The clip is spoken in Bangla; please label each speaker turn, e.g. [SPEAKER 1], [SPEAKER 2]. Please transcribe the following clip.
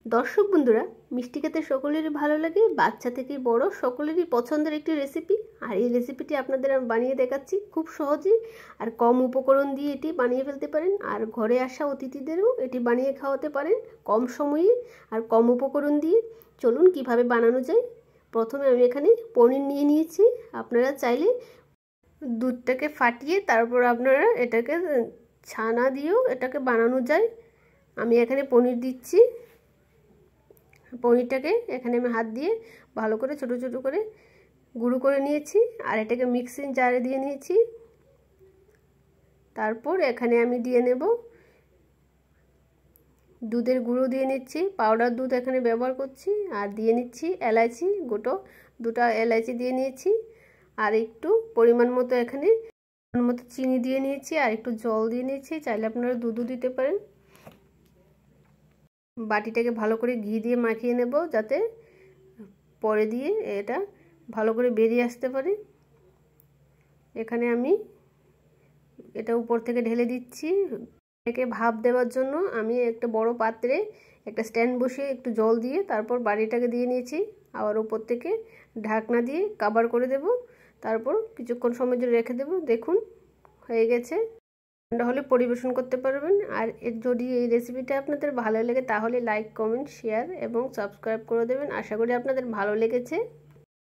[SPEAKER 1] দর্শক বন্ধুরা, মিষ্টি খেতে সকলেরই ভালো লাগে, বাচ্চা থেকে বড় সকলেরই পছন্দের একটি রেসিপি। আর এই রেসিপিটি আপনাদের আমি বানিয়ে দেখাচ্ছি খুব সহজে আর কম উপকরণ দিয়ে এটি বানিয়ে ফেলতে পারেন। আর ঘরে আসা অতিথিদেরও এটি বানিয়ে খাওয়াতে পারেন কম সময়ে আর কম উপকরণ দিয়ে। চলুন কিভাবে বানানো যায়। প্রথমে আমি এখানে পনির নিয়ে নিয়েছি। আপনারা চাইলে দুধটাকে ফাটিয়ে তারপর আপনারা এটাকে ছানা দিয়েও এটাকে বানানো যায়। আমি এখানে পনির দিচ্ছি। পনিরটাকে এখানে আমি হাত দিয়ে ভালো করে ছোট ছোট করে গুঁড়ো করে নিয়েছি আর এটাকে মিক্সিং জারে দিয়ে নিয়েছি। তারপর এখানে আমি দিয়ে নেব দুধের গুঁড়ো দিয়ে নিচ্ছি, পাউডার দুধ এখানে ব্যবহার করছি। আর দিয়ে নিচ্ছি এলাচি, দুটো এলাচি দিয়ে নিয়েছি। আর একটু পরিমাণ মতো এখানে চিনি দিয়ে নিয়েছি আর একটু জল দিয়ে নিয়েছি। চাইলে আপনারা দুধও দিতে পারেন। বাটিটাকে ভালো করে ঘি দিয়ে মাখিয়ে নেব যাতে পরে দিয়ে এটা ভালো করে বেরিয়ে আসতে পারে। এখানে আমি এটা উপর থেকে ঢেলে দিচ্ছি। এটাকে ভাপ দেওয়ার জন্য আমি একটা বড় পাত্রে একটা স্ট্যান্ড বসিয়ে একটু জল দিয়ে তারপর বাটিটাকে দিয়ে নিয়েছি। আবার উপর থেকে ঢাকনা দিয়ে কভার করে দেব। তারপর কিছুক্ষণ সময় ধরে রেখে দেব। দেখুন হয়ে গেছে। ঠান্ডা হলে পরিবেশন করতে পারবেন। আর যদি এই রেসিপিটা আপনাদের ভালো লাগে তাহলে লাইক, কমেন্ট, শেয়ার এবং সাবস্ক্রাইব করে দেবেন। আশা করি আপনাদের ভালো লেগেছে।